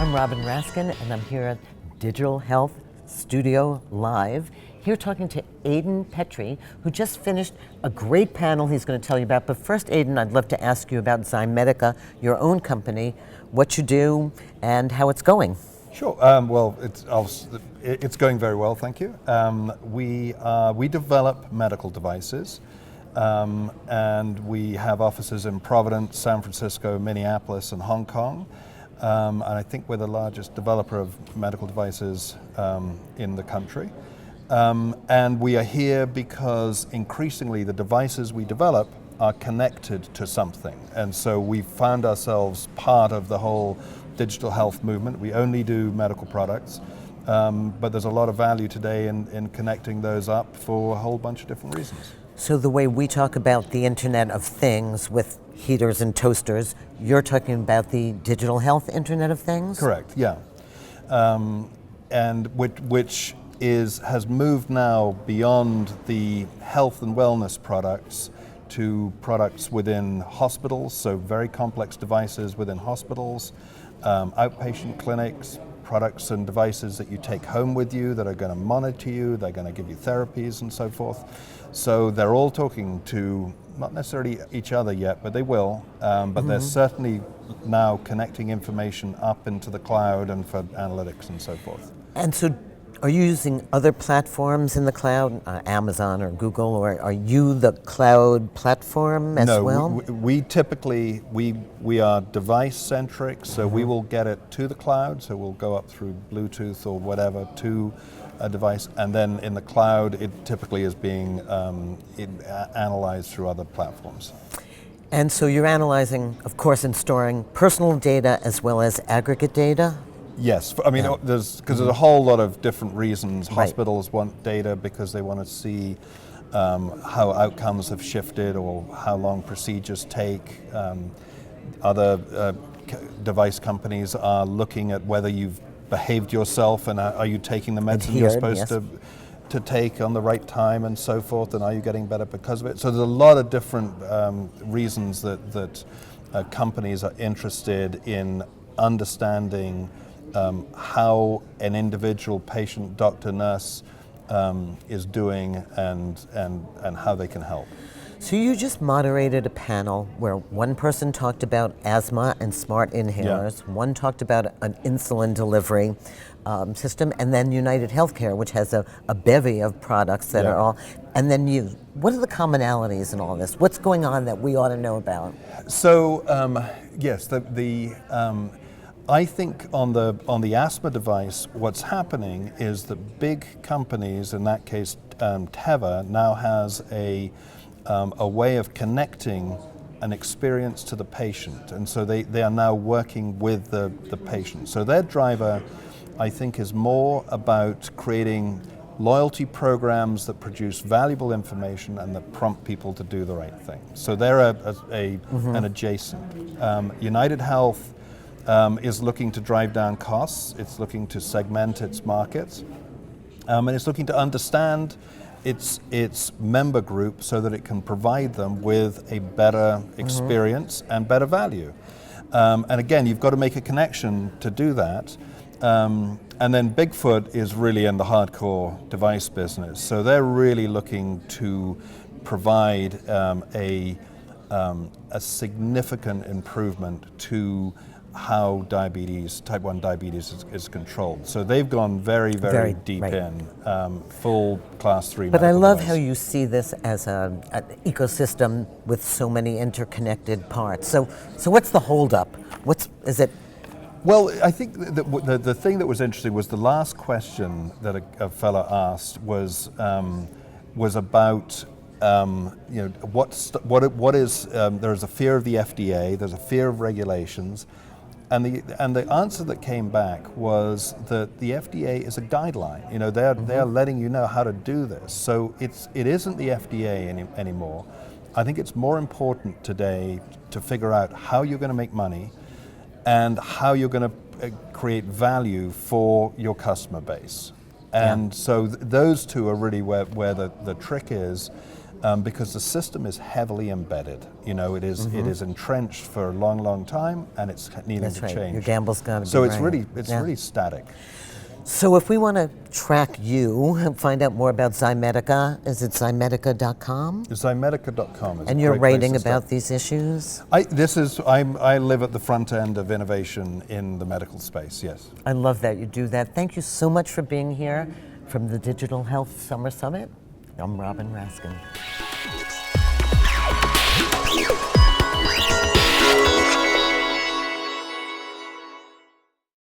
I'm Robin Raskin, and I'm here at Digital Health Studio Live, here talking to Aidan Petrie, who just finished a great panel he's going to tell you about. But first, Aidan, I'd love to ask you about Zymedica, your own company, what you do, and how it's going. Sure. Well, it's going very well, thank you. We develop medical devices, and we have offices in Providence, San Francisco, Minneapolis, and Hong Kong. And I think we're the largest developer of medical devices in the country. And we are here because increasingly the devices we develop are connected to something. And so we found ourselves part of the whole digital health movement. We only do medical products, but there's a lot of value today in connecting those up for a whole bunch of different reasons. So the way we talk about the Internet of Things with heaters and toasters, you're talking about the digital health Internet of Things? Correct, yeah. And which has moved now beyond the health and wellness products to products within hospitals, so very complex devices within hospitals, outpatient clinics, products and devices that you take home with you that are going to monitor you, they're going to give you therapies and so forth. So they're all talking to, not necessarily each other yet, but they will, but they're certainly now connecting information up into the cloud and for analytics and so forth. And so are you using other platforms in the cloud, Amazon or Google, or are you the cloud platform as well? No, we typically, we are device centric, so we will get it to the cloud, so we'll go up through Bluetooth or whatever to a device, and then in the cloud it typically is being analyzed through other platforms. And so you're analyzing, of course, and storing personal data as well as aggregate data? Yes, I mean, there's a whole lot of different reasons. Hospitals want data because they want to see how outcomes have shifted or how long procedures take. Other device companies are looking at whether you've behaved yourself and are you taking the medicine you're supposed to take on the right time and so forth, and are you getting better because of it? So there's a lot of different reasons that companies are interested in understanding how an individual patient, doctor, nurse is doing and how they can help. So you just moderated a panel where one person talked about asthma and smart inhalers, one talked about an insulin delivery system, and then United Healthcare, which has a bevy of products that are all, and then you. What are the commonalities in all this? What's going on that we ought to know about? So yes, I think on the asthma device, what's happening is that big companies, in that case Teva, now has a way of connecting an experience to the patient, and so they are now working with the patient. So their driver, I think, is more about creating loyalty programs that produce valuable information and that prompt people to do the right thing. So they're an adjacent. United Health is looking to drive down costs. It's looking to segment its markets, and it's looking to understand its member group so that it can provide them with a better experience and better value. And again, you've got to make a connection to do that. And then Bigfoot is really in the hardcore device business, so they're really looking to provide a significant improvement to how type 1 diabetes is controlled. So they've gone very deep in, full class 3 But I love device. how you see this as an ecosystem with so many interconnected parts. So what's the holdup? Is it? Well, I think the thing that was interesting was the last question that a fella asked was about what is there's a fear of the FDA, there's a fear of regulations. And the answer that came back was that the FDA is a guideline. You know, they are letting you know how to do this. So it isn't the FDA anymore. I think it's more important today to figure out how you're going to make money and how you're going to create value for your customer base. And so those two are really where the trick is. because the system is heavily embedded. You know, it is entrenched for a long, long time, and it's needing That's to right. change. Your gamble's got to be So it's right. really static. So if we want to track you and find out more about Zymedica, is it zymedica.com? Zymedica.com is And a you're great place writing to start. about these issues? I live at the front end of innovation in the medical space, yes. I love that you do that. Thank you so much for being here from the Digital Health Summer Summit. I'm Robin Raskin.